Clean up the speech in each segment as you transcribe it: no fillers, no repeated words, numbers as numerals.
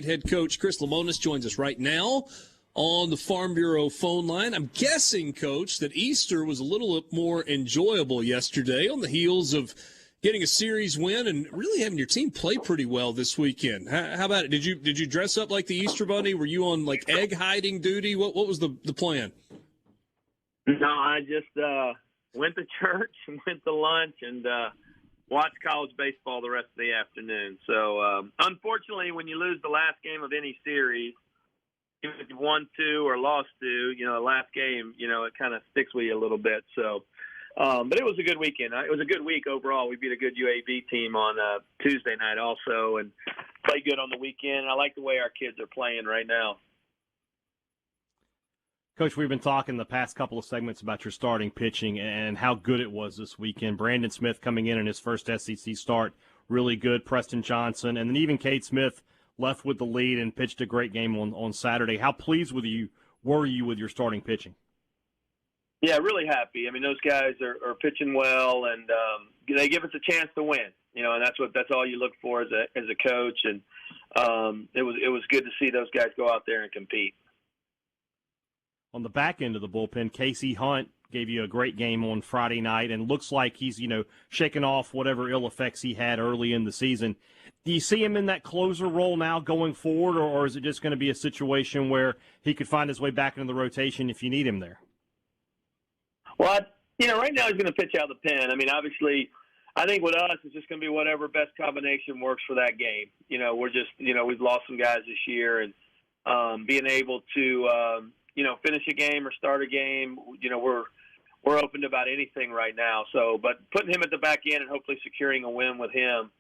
Head coach Chris Lemonis joins us right now on the Farm Bureau phone line. I'm guessing, Coach, that Easter was a little more enjoyable yesterday on the heels of getting a series win and really having your team play pretty well this weekend. How about it? Did you dress up like the Easter Bunny? Were you on like egg hiding duty? What was the plan? No, I just went to church and went to lunch and watched college baseball the rest of the afternoon. So, unfortunately, when you lose the last game of any series, even if you've won 2 or lost 2, the last game, it kind of sticks with you a little bit. So, but it was a good weekend. It was a good week overall. We beat a good UAB team on Tuesday night also and played good on the weekend. I like the way our kids are playing right now. Coach, we've been talking the past couple of segments about your starting pitching and how good it was this weekend. Brandon Smith coming in his first SEC start, really good. Preston Johnson, and then even Cade Smith left with the lead and pitched a great game on Saturday. How pleased were you with your starting pitching? Yeah, really happy. I mean, those guys are pitching well, and they give us a chance to win. And that's all you look for as a coach. And it was good to see those guys go out there and compete. On the back end of the bullpen, Casey Hunt gave you a great game on Friday night and looks like he's, shaking off whatever ill effects he had early in the season. Do you see him in that closer role now going forward, or is it just going to be a situation where he could find his way back into the rotation if you need him there? Well, right now he's going to pitch out the pen. I mean, obviously, I think with us, it's just going to be whatever best combination works for that game. We're just, we've lost some guys this year, and being able to, finish a game or start a game, we're open to about anything right now. So, but putting him at the back end and hopefully securing a win with him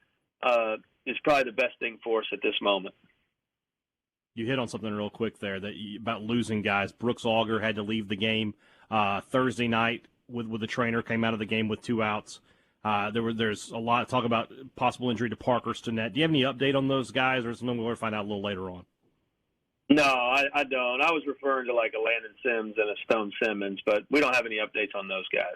is probably the best thing for us at this moment. You hit on something real quick there about losing guys. Brooks Auger had to leave the game Thursday night with the trainer, came out of the game with 2 outs. There's a lot of talk about possible injury to Parker Stinnett. Do you have any update on those guys, or is something we'll find out a little later on? No, I don't. I was referring to like a Landon Sims and a Stone Simmons, but we don't have any updates on those guys.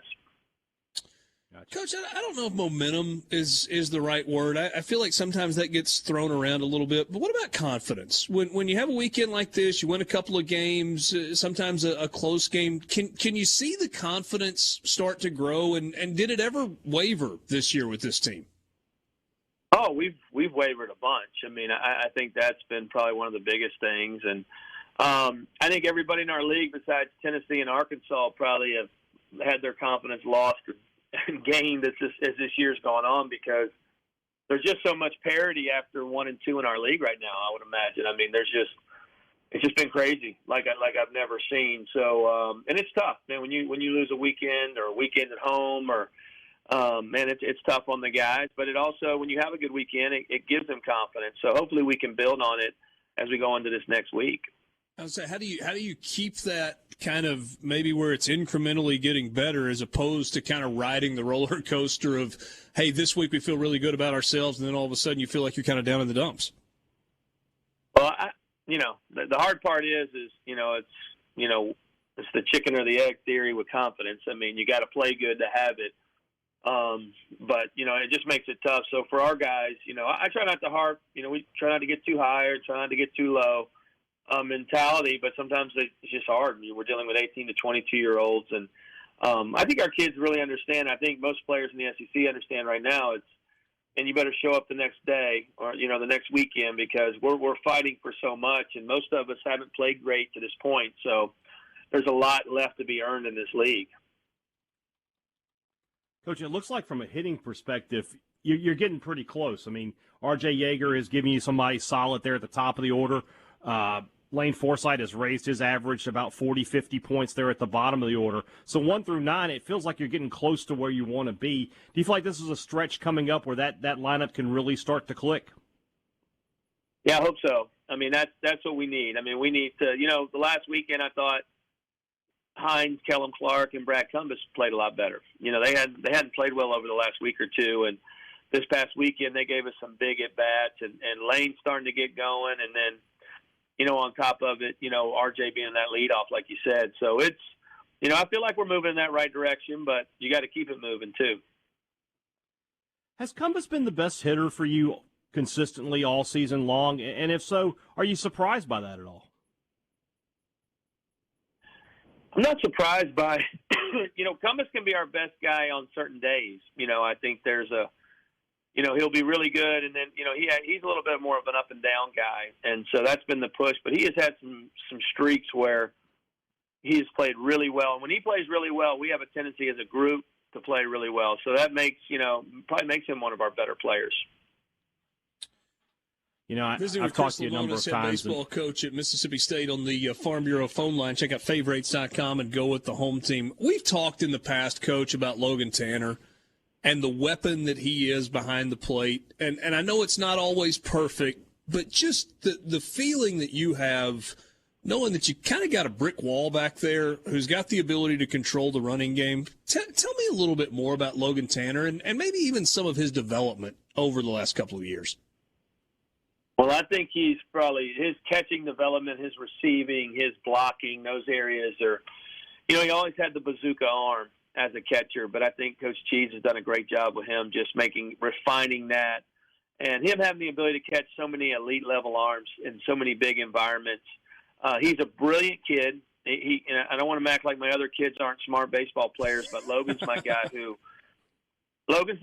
Gotcha. Coach, I don't know if momentum is the right word. I feel like sometimes that gets thrown around a little bit. But what about confidence? When you have a weekend like this, you win a couple of games, sometimes a close game. Can you see the confidence start to grow? And did it ever waver this year with this team? Oh, we've wavered a bunch. I mean, I think that's been probably one of the biggest things. And I think everybody in our league besides Tennessee and Arkansas probably have had their confidence lost and gained as this year's gone on, because there's just so much parity after 1 and 2 in our league right now, I would imagine. I mean, it's just been crazy, like I've never seen. So, and it's tough, man, when you lose a weekend or a weekend at home or, man, it's tough on the guys, but it also, when you have a good weekend, it gives them confidence. So hopefully we can build on it as we go into this next week. I would say, how do you keep that kind of maybe where it's incrementally getting better, as opposed to kind of riding the roller coaster of, hey, this week we feel really good about ourselves, and then all of a sudden you feel like you're kind of down in the dumps? Well, the hard part is it's the chicken or the egg theory with confidence. I mean, you got to play good to have it. But it just makes it tough. So for our guys, I try not to we try not to get too high or try not to get too low mentality, but sometimes it's just hard. We're dealing with 18 to 22-year-olds. And I think our kids really understand. I think most players in the SEC understand right now and you better show up the next day or, the next weekend, because we're fighting for so much, and most of us haven't played great to this point. So there's a lot left to be earned in this league. Coach, it looks like from a hitting perspective, you're getting pretty close. I mean, R.J. Yeager is giving you somebody solid there at the top of the order. Lane Forsythe has raised his average to about 40, 50 points there at the bottom of the order. So 1 through 9, it feels like you're getting close to where you want to be. Do you feel like this is a stretch coming up where that lineup can really start to click? Yeah, I hope so. I mean, that's what we need. I mean, we need to, the last weekend I thought Hines, Kellum Clark, and Brad Cumbas played a lot better. They hadn't played well over the last week or two, and this past weekend they gave us some big at-bats, and Lane's starting to get going, and then, on top of it, RJ being that leadoff, like you said. So it's, I feel like we're moving in that right direction, but you got to keep it moving too. Has Cumbas been the best hitter for you consistently all season long? And if so, are you surprised by that at all? I'm not surprised by, Cummins can be our best guy on certain days. I think there's he'll be really good, and then he's a little bit more of an up and down guy, and so that's been the push. But he has had some streaks where he has played really well, and when he plays really well, we have a tendency as a group to play really well. So that makes probably makes him one of our better players. I've talked to you a number of times. Baseball coach at Mississippi State on the Farm Bureau phone line. Check out favorites.com and go with the home team. We've talked in the past, Coach, about Logan Tanner and the weapon that he is behind the plate. And I know it's not always perfect, but just the feeling that you have knowing that you kind of got a brick wall back there who's got the ability to control the running game. Tell me a little bit more about Logan Tanner and maybe even some of his development over the last couple of years. Well, I think he's probably his catching development, his receiving, his blocking, those areas are, he always had the bazooka arm as a catcher, but I think Coach Cheese has done a great job with him just refining that and him having the ability to catch so many elite level arms in so many big environments. He's a brilliant kid. I don't want to act like my other kids aren't smart baseball players, but Logan's the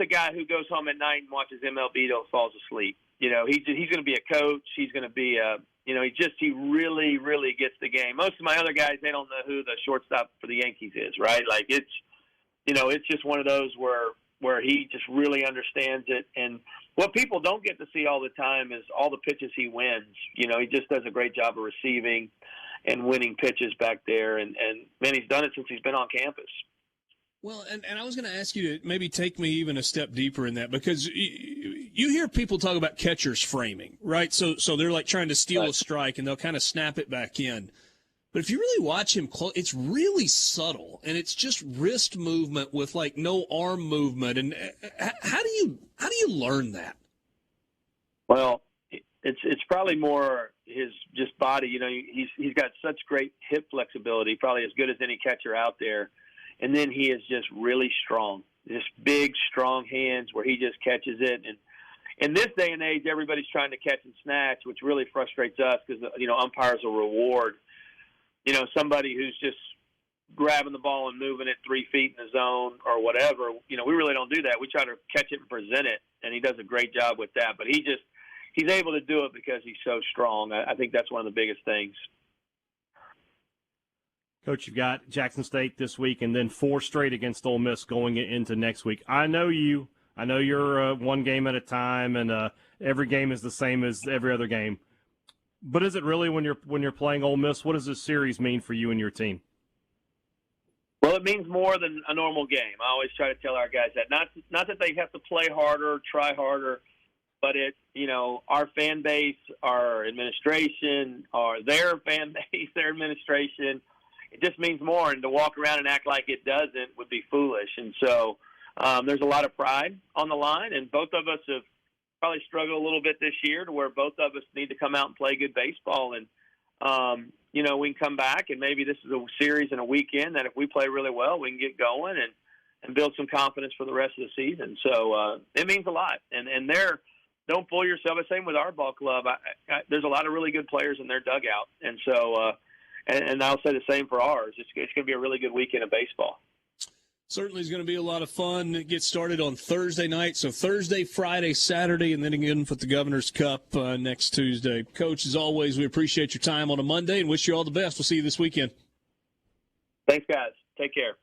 guy who goes home at night and watches MLB till falls asleep. He's going to be a coach. He's going to be he really, really gets the game. Most of my other guys, they don't know who the shortstop for the Yankees is, right? Like it's just one of those where he just really understands it. And what people don't get to see all the time is all the pitches he wins. He just does a great job of receiving and winning pitches back there. And man, he's done it since he's been on campus. Well, and I was going to ask you to maybe take me even a step deeper in that because you hear people talk about catchers framing, right? So they're like trying to steal a strike and they'll kind of snap it back in. But if you really watch him close, it's really subtle and it's just wrist movement with like no arm movement. And how do you learn that? Well, it's probably more his just body. He's got such great hip flexibility, probably as good as any catcher out there. And then he is just really strong, just big, strong hands where he just catches it. And in this day and age, everybody's trying to catch and snatch, which really frustrates us because, umpires will reward, somebody who's just grabbing the ball and moving it 3 feet in the zone or whatever. We really don't do that. We try to catch it and present it, and he does a great job with that. But he's able to do it because he's so strong. I think that's one of the biggest things. Coach, you've got Jackson State this week and then 4 straight against Ole Miss going into next week. I know you're one game at a time, and every game is the same as every other game. But is it really when you're playing Ole Miss? What does this series mean for you and your team? Well, it means more than a normal game. I always try to tell our guys that. Not that they have to play harder, try harder, but our fan base, our administration, or their fan base, their administration. It just means more, and to walk around and act like it doesn't would be foolish. And so there's a lot of pride on the line, and both of us have probably struggled a little bit this year to where both of us need to come out and play good baseball. And, we can come back, and maybe this is a series and a weekend that if we play really well, we can get going and build some confidence for the rest of the season. So it means a lot. And don't fool yourself. The same with our ball club. There's a lot of really good players in their dugout. And so and I'll say the same for ours. It's going to be a really good weekend of baseball. Certainly is going to be a lot of fun. It gets started on Thursday night. So Thursday, Friday, Saturday, and then again with the Governor's Cup next Tuesday. Coach, as always, we appreciate your time on a Monday and wish you all the best. We'll see you this weekend. Thanks, guys. Take care.